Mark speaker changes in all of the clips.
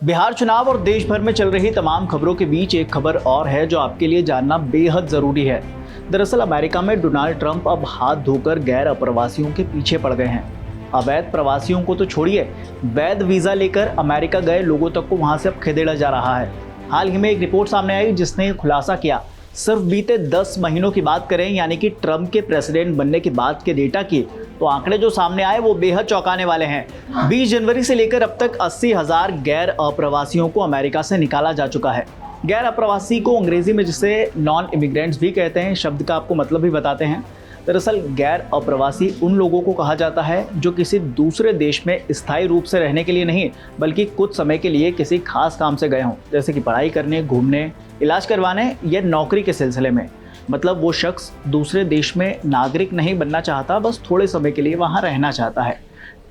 Speaker 1: बिहार चुनाव और देश भर में चल रही तमाम खबरों के बीच एक खबर और है जो आपके लिए जानना बेहद जरूरी है। दरअसल अमेरिका में डोनाल्ड ट्रंप अब हाथ धोकर गैर अप्रवासियों के पीछे पड़ गए हैं। अवैध प्रवासियों को तो छोड़िए, वैध वीजा लेकर अमेरिका गए लोगों तक को वहां से अब खदेड़ा जा रहा है। हाल ही में एक रिपोर्ट सामने आई जिसने खुलासा किया, सिर्फ बीते 10 महीनों की बात करें यानी कि ट्रंप के प्रेसिडेंट बनने के बाद के डेटा की, तो आंकड़े जो सामने आए वो बेहद चौंकाने वाले हैं। 20 जनवरी से लेकर अब तक 80,000 गैर अप्रवासियों को अमेरिका से निकाला जा चुका है। गैर अप्रवासी को अंग्रेजी में जिसे नॉन इमिग्रेंट्स भी कहते हैं, शब्द का आपको मतलब भी बताते हैं। दरअसल गैर अप्रवासी उन लोगों को कहा जाता है जो किसी दूसरे देश में स्थायी रूप से रहने के लिए नहीं, बल्कि कुछ समय के लिए किसी खास काम से गए हों, जैसे कि पढ़ाई करने, घूमने, इलाज करवाने या नौकरी के सिलसिले में। मतलब वो शख्स दूसरे देश में नागरिक नहीं बनना चाहता, बस थोड़े समय के लिए वहाँ रहना चाहता है।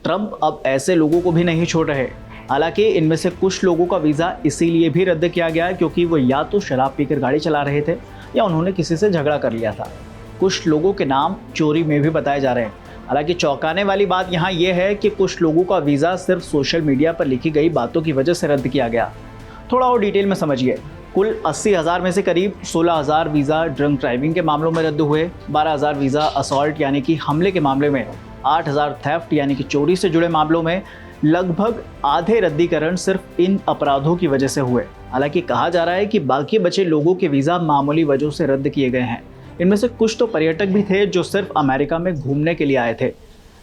Speaker 1: ट्रंप अब ऐसे लोगों को भी नहीं छोड़ रहे। हालांकि इनमें से कुछ लोगों का वीज़ा इसीलिए भी रद्द किया गया क्योंकि वो या तो शराब पीकर गाड़ी चला रहे थे या उन्होंने किसी से झगड़ा कर लिया था। कुछ लोगों के नाम चोरी में भी बताए जा रहे हैं। हालांकि चौंकाने वाली बात यहाँ ये है कि कुछ लोगों का वीज़ा सिर्फ सोशल मीडिया पर लिखी गई बातों की वजह से रद्द किया गया। थोड़ा और डिटेल में समझिए। कुल 80,000 में से करीब 16,000 वीज़ा ड्रंक ड्राइविंग के मामलों में रद्द हुए, 12,000 वीज़ा असॉल्ट यानी कि हमले के मामले में, 8,000 थेफ्ट यानी कि चोरी से जुड़े मामलों में। लगभग आधे रद्दीकरण सिर्फ इन अपराधों की वजह से हुए। हालांकि कहा जा रहा है कि बाकी बचे लोगों के वीज़ा मामूली वजहों से रद्द किए गए हैं। इनमें से कुछ तो पर्यटक भी थे जो सिर्फ अमेरिका में घूमने के लिए आए थे।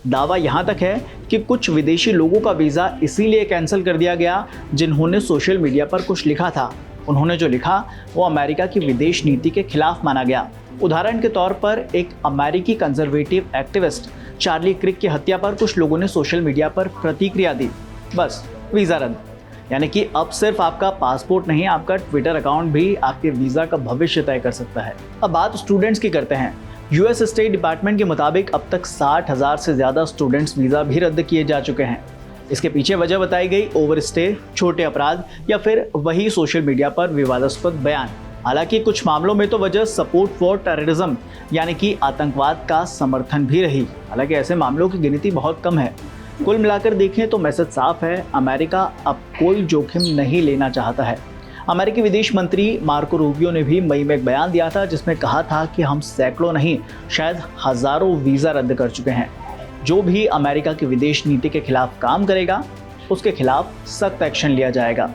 Speaker 1: दावा यहाँ तक है कि कुछ विदेशी लोगों का वीज़ा इसीलिए कैंसिल कर दिया गया जिन्होंने सोशल मीडिया पर कुछ लिखा था। उन्होंने जो लिखा वो अमेरिका की विदेश नीति के खिलाफ माना गया। उदाहरण के तौर पर एक अमेरिकी कंजर्वेटिव एक्टिविस्ट चार्ली क्रिक की हत्या पर कुछ लोगों ने सोशल मीडिया पर प्रतिक्रिया दी, बस वीज़ा रद्द। यानी कि अब सिर्फ आपका पासपोर्ट नहीं, आपका ट्विटर अकाउंट भी आपके वीज़ा का भविष्य तय कर सकता है। अब बात स्टूडेंट्स की करते हैं। यूएस स्टेट डिपार्टमेंट के मुताबिक अब तक 60,000 से ज़्यादा स्टूडेंट्स वीज़ा भी रद्द किए जा चुके हैं। इसके पीछे वजह बताई गई ओवरस्टे, छोटे अपराध या फिर वही सोशल मीडिया पर विवादास्पद बयान। हालांकि कुछ मामलों में तो वजह सपोर्ट फॉर टेररिज्म यानी कि आतंकवाद का समर्थन भी रही। हालांकि ऐसे मामलों की गिनती बहुत कम है। कुल मिलाकर देखें तो मैसेज साफ है, अमेरिका अब कोई जोखिम नहीं लेना चाहता है। अमेरिकी विदेश मंत्री मार्को रूबियो ने भी मई में एक बयान दिया था जिसमें कहा था कि हम सैकड़ों नहीं, शायद हज़ारों वीज़ा रद्द कर चुके हैं। जो भी अमेरिका की विदेश नीति के खिलाफ काम करेगा उसके खिलाफ सख्त एक्शन लिया जाएगा।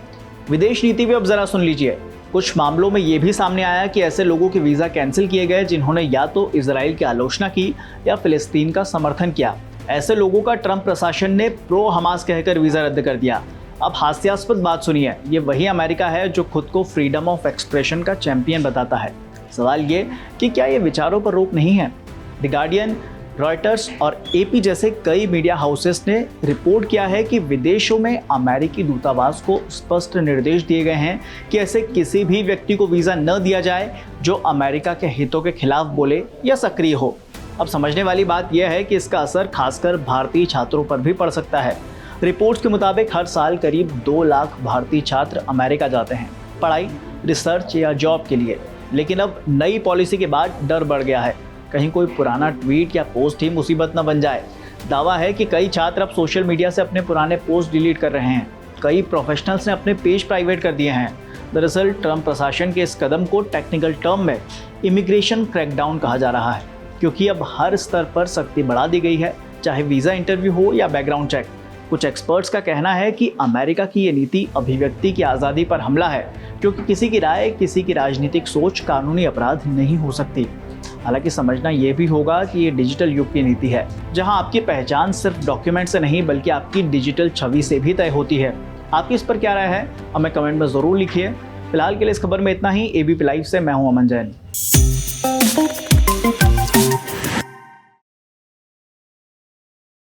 Speaker 1: विदेश नीति भी अब ज़रा सुन लीजिए। कुछ मामलों में ये भी सामने आया कि ऐसे लोगों के वीज़ा कैंसिल किए गए जिन्होंने या तो इजराइल की आलोचना की या फिलिस्तीन का समर्थन किया। ऐसे लोगों का ट्रंप प्रशासन ने प्रो हमास कहकर वीज़ा रद्द कर दिया। अब हास्यास्पद बात सुनिए, ये वही अमेरिका है जो खुद को फ्रीडम ऑफ एक्सप्रेशन का चैंपियन बताता है। सवाल ये कि क्या ये विचारों पर रोक नहीं है? द गार्डियन, रॉयटर्स और एपी जैसे कई मीडिया हाउसेस ने रिपोर्ट किया है कि विदेशों में अमेरिकी दूतावास को स्पष्ट निर्देश दिए गए हैं कि ऐसे किसी भी व्यक्ति को वीज़ा न दिया जाए जो अमेरिका के हितों के खिलाफ बोले या सक्रिय हो। अब समझने वाली बात यह है कि इसका असर खासकर भारतीय छात्रों पर भी पड़ सकता है। रिपोर्ट्स के मुताबिक हर साल करीब 2 लाख भारतीय छात्र अमेरिका जाते हैं पढ़ाई, रिसर्च या जॉब के लिए। लेकिन अब नई पॉलिसी के बाद डर बढ़ गया है, कहीं कोई पुराना ट्वीट या पोस्ट ही मुसीबत न बन जाए। दावा है कि कई छात्र अब सोशल मीडिया से अपने पुराने पोस्ट डिलीट कर रहे हैं। कई प्रोफेशनल्स ने अपने पेज प्राइवेट कर दिए हैं। दरअसल ट्रंप प्रशासन के इस कदम को टेक्निकल टर्म में इमिग्रेशन क्रैकडाउन कहा जा रहा है, क्योंकि अब हर स्तर पर सख्ती बढ़ा दी गई है, चाहे वीज़ा इंटरव्यू हो या बैकग्राउंड चेक। कुछ एक्सपर्ट्स का कहना है कि अमेरिका की ये नीति अभिव्यक्ति की आज़ादी पर हमला है, क्योंकि किसी की राय, किसी की राजनीतिक सोच कानूनी अपराध नहीं हो सकती। हालांकि समझना ये भी होगा कि ये डिजिटल युग की नीति है, जहां आपकी पहचान सिर्फ डॉक्यूमेंट से नहीं बल्कि आपकी डिजिटल छवि से भी तय होती है। आपकी इस पर क्या राय है, हमें कमेंट में ज़रूर लिखिए। फिलहाल के लिए इस खबर में इतना ही। एबीपी लाइव से मैं हूं अमन जैन।